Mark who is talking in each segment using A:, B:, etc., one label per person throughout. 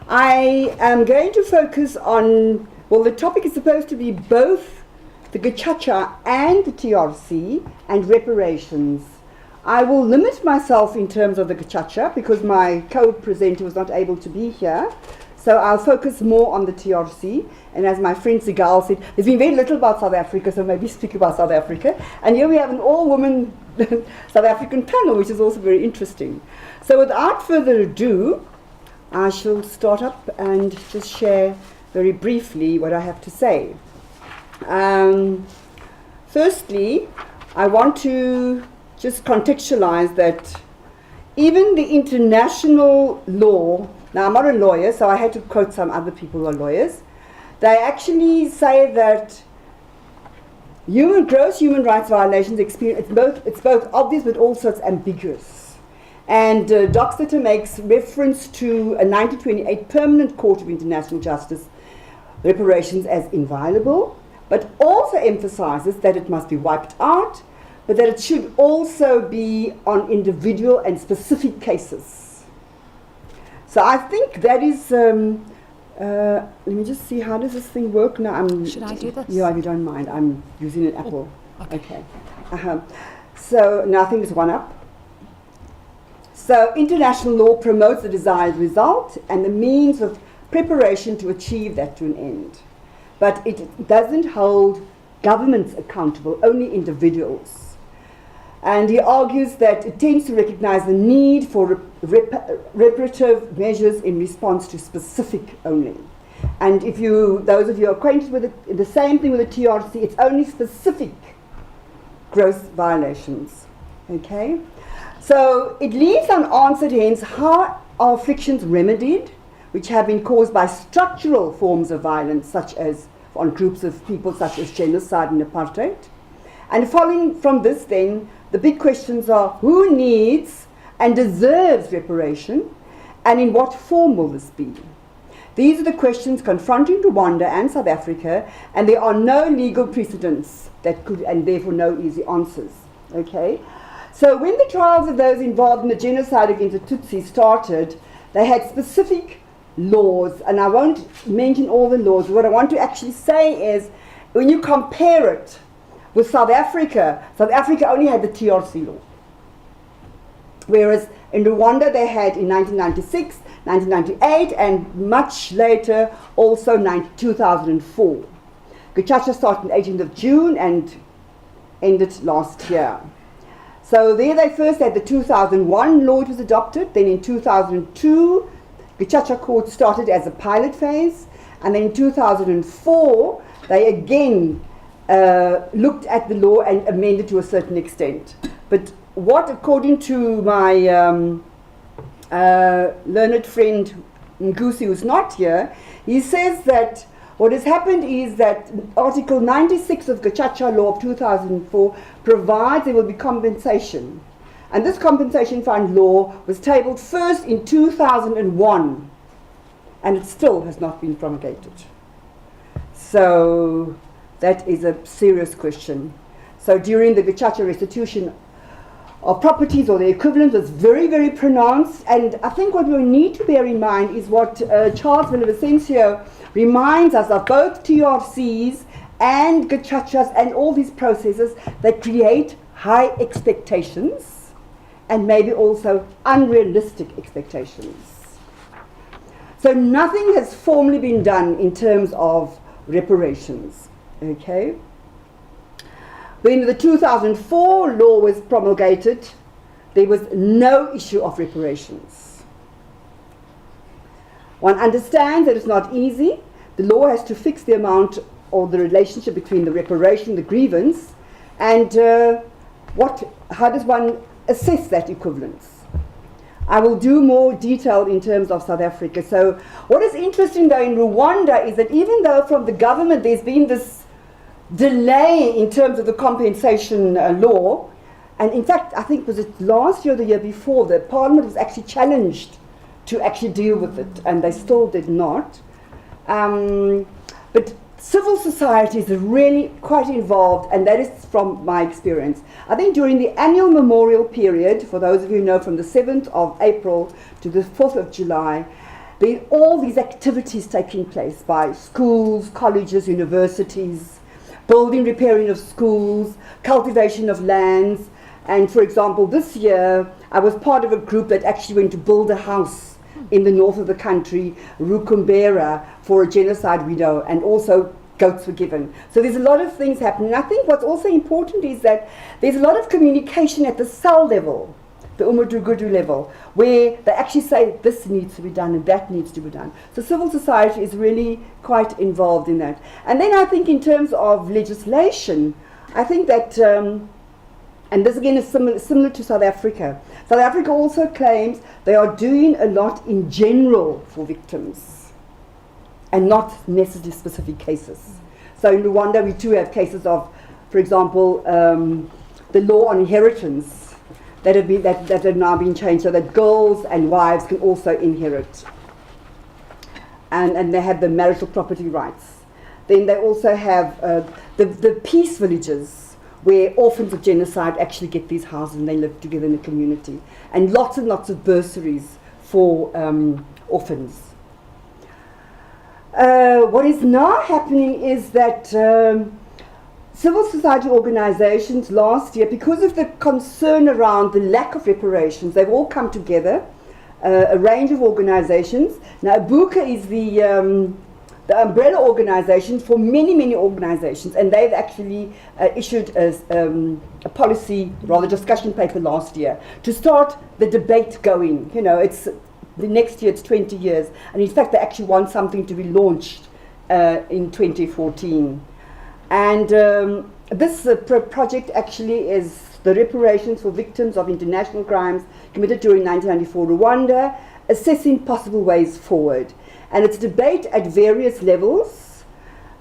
A: I am going to focus on, well, the topic is supposed to be both the Gacaca and the TRC and reparations. I will limit myself in terms of the Gacaca because my co-presenter was not able to be here. So I'll focus more on the TRC. And as my friend Sigal said, there's been very little about South Africa, so maybe speak about South Africa. And here we have an all-woman South African panel, which is also very interesting. So without further ado, I shall start up and just share very briefly what I have to say. Firstly, I want to just contextualize that even the international law, now I'm not a lawyer, so I had to quote some other people who are lawyers, they actually say that gross human rights violations experience, it's both obvious but also it's ambiguous. And Doxeter makes reference to a 1928 Permanent Court of International Justice reparations as inviolable, but also emphasizes that it must be wiped out, but that it should also be on individual and specific cases. So I think that is, let me just see, how does this thing work now?
B: Should I do this?
A: Yeah, if you don't mind, I'm using an Apple. Okay. So now I think it's one up. So international law promotes the desired result and the means of preparation to achieve that to an end. But it doesn't hold governments accountable, only individuals. And he argues that it tends to recognize the need for reparative measures in response to specific only. And if those of you are acquainted with it, the same thing with the TRC, it's only specific gross violations. Okay? So it leaves unanswered hence how are afflictions remedied, which have been caused by structural forms of violence, such as on groups of people, such as genocide and apartheid. And following from this then, the big questions are who needs and deserves reparation, and in what form will this be? These are the questions confronting Rwanda and South Africa, and there are no legal precedents that could, and therefore no easy answers. Okay? So when the trials of those involved in the genocide against the Tutsi started, they had specific laws, and I won't mention all the laws. What I want to actually say is, when you compare it with South Africa only had the TRC law. Whereas in Rwanda they had in 1996, 1998, and much later also 2004. Gacaca started on 18th of June and ended last year. So there they first had the 2001 law, it was adopted. Then in 2002, Gacaca court started as a pilot phase. And then in 2004, they again looked at the law and amended to a certain extent. But what, according to my learned friend Ngusi, who's not here, he says that what has happened is that Article 96 of Gacaca law of 2004 provides there will be compensation. And this compensation fund law was tabled first in 2001, and it still has not been promulgated. So that is a serious question. So during the Gacaca restitution of properties or the equivalent was very, very pronounced. And I think what we need to bear in mind is what Charles Villavicencio reminds us of, both TRCs and Gacacas and all these processes that create high expectations and maybe also unrealistic expectations. So nothing has formally been done in terms of reparations. Okay? When the 2004 law was promulgated, there was no issue of reparations. One understands that it's not easy. The law has to fix the amount or the relationship between the reparation, the grievance, and how does one assess that equivalence? I will do more detail in terms of South Africa. So what is interesting though in Rwanda is that even though from the government there's been this delay in terms of the compensation law, and in fact I think was it last year or the year before, the parliament was actually challenged to actually deal with it, and they still did not. But civil society is really quite involved, and that is from my experience. I think during the annual memorial period, for those of you who know, from the 7th of April to the 4th of July, there are all these activities taking place by schools, colleges, universities, building, repairing of schools, cultivation of lands. And for example, this year I was part of a group that actually went to build a house in the north of the country, Rukumbera, for a genocide widow, and also goats were given. So there's a lot of things happening. I think what's also important is that there's a lot of communication at the cell level, the Umudugudu level, where they actually say this needs to be done and that needs to be done. So civil society is really quite involved in that. And then I think in terms of legislation, I think that, and this again is similar to South Africa. South Africa also claims they are doing a lot in general for victims and not necessarily specific cases. So in Rwanda we too have cases of, for example, the law on inheritance that have now been changed so that girls and wives can also inherit. And they have the marital property rights. Then they also have the peace villages, where orphans of genocide actually get these houses and they live together in a community. And lots of bursaries for orphans. What is now happening is that civil society organizations last year, because of the concern around the lack of reparations, they've all come together, a range of organizations. Now, Buka is the umbrella organization for many organizations, and they've actually issued a policy, rather discussion paper last year to start the debate going. You know, it's the next year, it's 20 years, and in fact they actually want something to be launched in 2014. And this project actually is the reparations for victims of international crimes committed during 1994 Rwanda, assessing possible ways forward. And it's debate at various levels,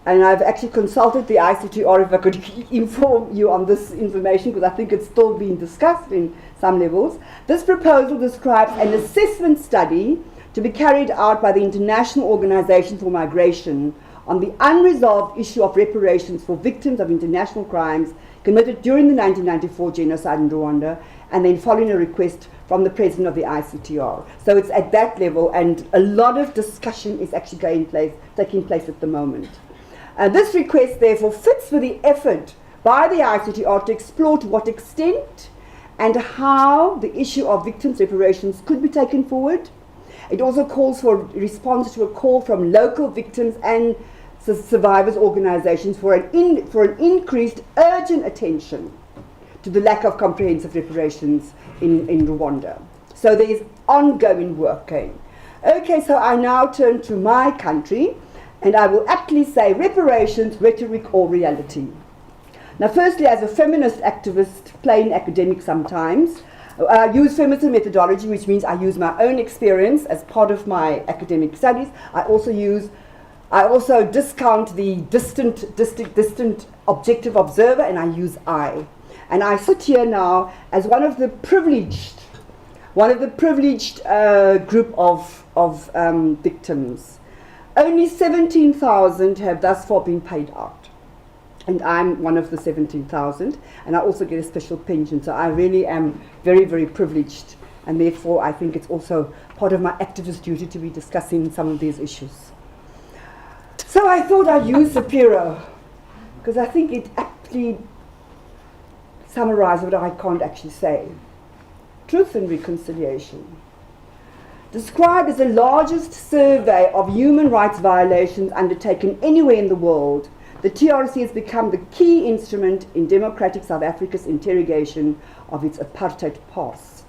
A: and I've actually consulted the ICTR if I could inform you on this information, because I think it's still being discussed in some levels. This proposal describes an assessment study to be carried out by the International Organization for Migration on the unresolved issue of reparations for victims of international crimes committed during the 1994 genocide in Rwanda, and then following a request from the president of the ICTR. So it's at that level, and a lot of discussion is actually taking place at the moment. This request therefore fits with the effort by the ICTR to explore to what extent and how the issue of victims' reparations could be taken forward. It also calls for response to a call from local victims and survivors organizations for an increased urgent attention to the lack of comprehensive reparations in Rwanda. So there is ongoing work going. Okay, so I now turn to my country, and I will aptly say reparations, rhetoric or reality. Now firstly, as a feminist activist, plain academic sometimes, I use feminist methodology, which means I use my own experience as part of my academic studies. I also discount the distant objective observer, and I use I. And I sit here now as one of the privileged group of victims. Only 17,000 have thus far been paid out. And I'm one of the 17,000, and I also get a special pension. So I really am very, very privileged, and therefore I think it's also part of my activist duty to be discussing some of these issues. So I thought I'd use Sapiro, because I think it aptly summarizes what I can't actually say. Truth and Reconciliation. Described as the largest survey of human rights violations undertaken anywhere in the world, the TRC has become the key instrument in democratic South Africa's interrogation of its apartheid past.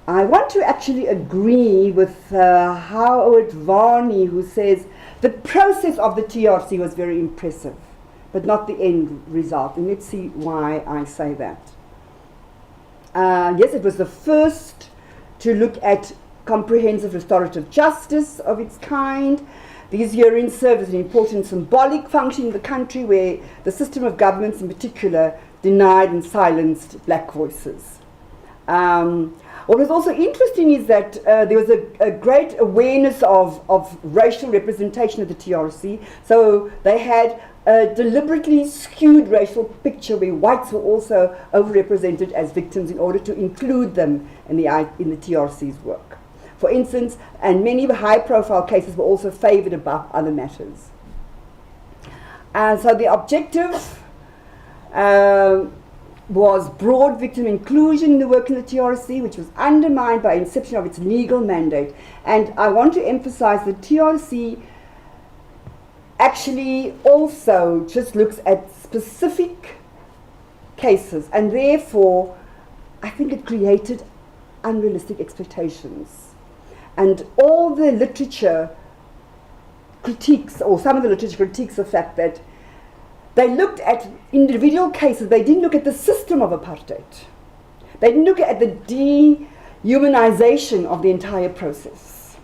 A: I want to actually agree with Howard Varney, who says the process of the TRC was very impressive, but not the end result. And let's see why I say that. Yes, it was the first to look at comprehensive restorative justice of its kind. These hearings serve as an important symbolic function in the country where the system of governments in particular denied and silenced black voices. What was also interesting is that there was a great awareness of racial representation of the TRC. So they had a deliberately skewed racial picture where whites were also overrepresented as victims in order to include them in the TRC's work. for instance, and many high-profile cases were also favoured above other matters. So the objective was broad victim inclusion in the work in the TRC, which was undermined by inception of its legal mandate. And I want to emphasize that TRC actually also just looks at specific cases, and therefore I think it created unrealistic expectations. And all the literature critiques, or some of the literature critiques the fact that they looked at individual cases, they didn't look at the system of apartheid. They didn't look at the dehumanization of the entire process.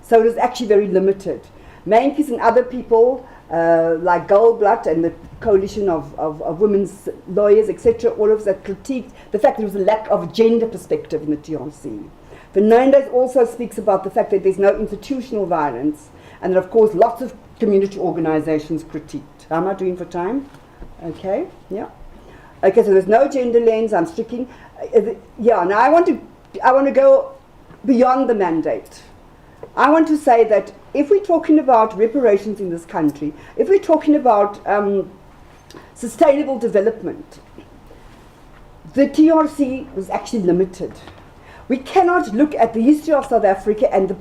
A: So it was actually very limited. Meintjes and other people, like Goldblatt and the coalition of women's lawyers, etc., all of that critiqued the fact that there was a lack of gender perspective in the TRC. Fernandez also speaks about the fact that there's no institutional violence, and that, of course, lots of community organizations critiqued. How am I doing for time? Okay, yeah. Okay, so there's no gender lens, I'm sticking. Yeah, now I want to go beyond the mandate. I want to say that if we're talking about reparations in this country, if we're talking about sustainable development, the TRC was actually limited. We cannot look at the history of South Africa and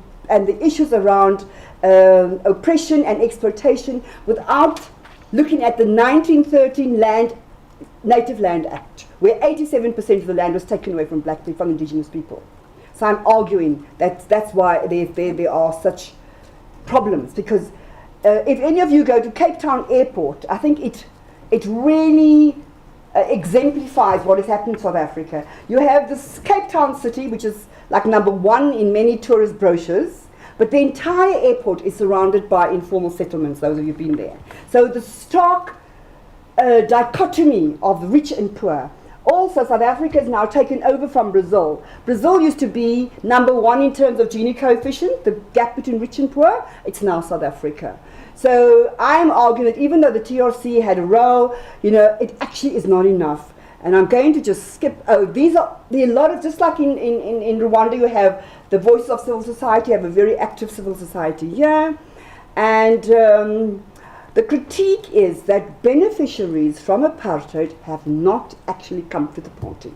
A: the issues around oppression and exploitation without looking at the 1913 Native Land Act, where 87% of the land was taken away from black people, from indigenous people. So I'm arguing that that's why there are such problems, because if any of you go to Cape Town Airport, I think it really exemplifies what has happened in South Africa. You have this Cape Town city, which is like number one in many tourist brochures, but the entire airport is surrounded by informal settlements, those of you who've been there. So the stark dichotomy of the rich and poor. Also, South Africa is now taken over from Brazil. Brazil used to be number one in terms of Gini coefficient, the gap between rich and poor. It's now South Africa. So I'm arguing that even though the TRC had a role, it actually is not enough. And I'm going to just skip. There are a lot of, just like in Rwanda, you have the voices of civil society, you have a very active civil society here. And the critique is that beneficiaries from apartheid have not actually come to the party.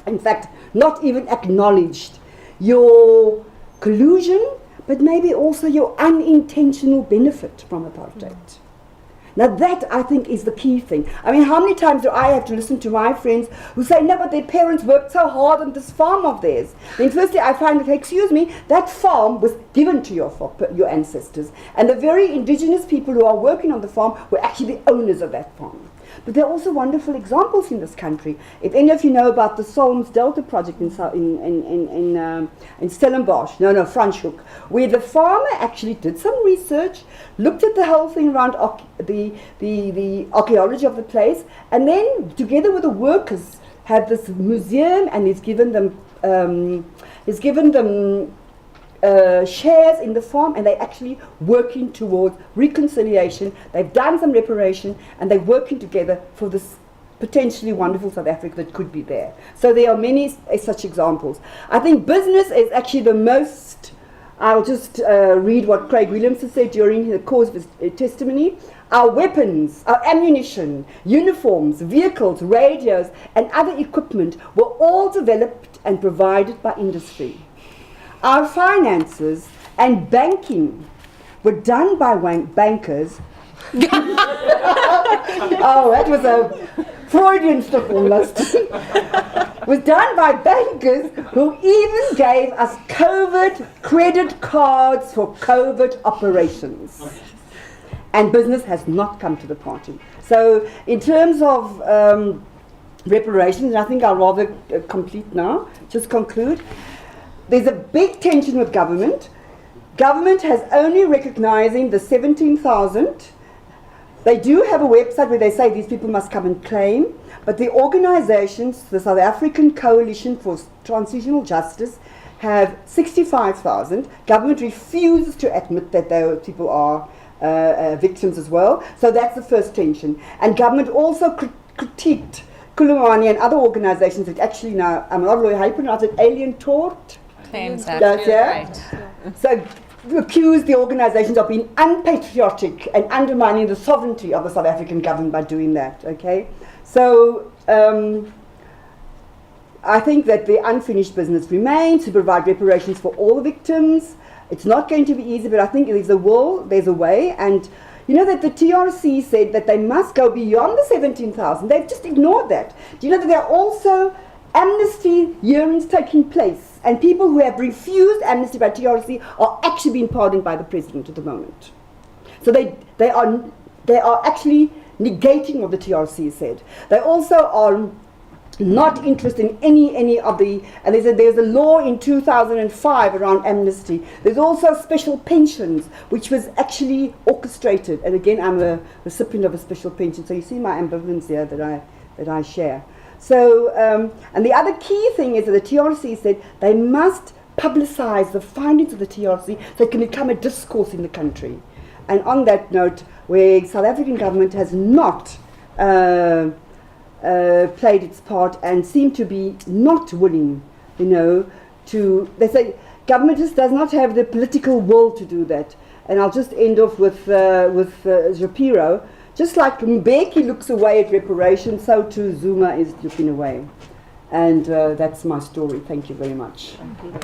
A: In fact, not even acknowledged your collusion, but maybe also your unintentional benefit from apartheid. Now that, I think, is the key thing. I mean, how many times do I have to listen to my friends who say, no, but their parents worked so hard on this farm of theirs. Then firstly I find that, excuse me, that farm was given to your ancestors. And the very indigenous people who are working on the farm were actually the owners of that farm. But there are also wonderful examples in this country. If any of you know about the Solms Delta project in Stellenbosch, Franschhoek, where the farmer actually did some research, looked at the whole thing around the archaeology of the place, and then together with the workers had this museum, and he's given them shares in the farm, and they're actually working towards reconciliation. They've done some reparation, and they're working together for this potentially wonderful South Africa that could be there. So there are many such examples. I think business is actually the most. I'll just read what Craig Williamson said during the course of his testimony. Our weapons, our ammunition, uniforms, vehicles, radios, and other equipment were all developed and provided by industry. Our finances and banking were done by bankers. Oh, that was a Freudian slip almost. Was done by bankers who even gave us COVID credit cards for COVID operations. And business has not come to the party. So in terms of reparations, and I think I'll rather complete now, just conclude. There's a big tension with government. Government has only recognizing the 17,000. They do have a website where they say these people must come and claim, but the organizations, the South African Coalition for Transitional Justice, have 65,000. Government refuses to admit that those people are victims as well. So that's the first tension. And government also critiqued Kulumani and other organizations that actually now, I'm not really how you pronounce it, Alien Tort?
B: Thames
A: That's
B: Act.
A: it. So accuse the organisations of being unpatriotic and undermining the sovereignty of the South African government by doing that. Okay, so I think that the unfinished business remains to provide reparations for all the victims. It's not going to be easy, but I think there's a will, there's a way. And you know that the TRC said that they must go beyond the 17,000. They've just ignored that. Do you know that there are also amnesty hearings taking place, and people who have refused amnesty by TRC are actually being pardoned by the president at the moment. So they are actually negating what the TRC said. They also are not interested in any of the, and there's a law in 2005 around amnesty. There's also special pensions, which was actually orchestrated. And again, I'm a recipient of a special pension, so you see my ambivalence here that I share. So, and the other key thing is that the TRC said they must publicise the findings of the TRC so it can become a discourse in the country. And on that note, where South African government has not played its part and seemed to be not willing, you know, to, they say government just does not have the political will to do that. And I'll just end off with Shapiro. Just like Mbeki looks away at reparations, so too Zuma is looking away. And that's my story. Thank you very much.
C: Thank you.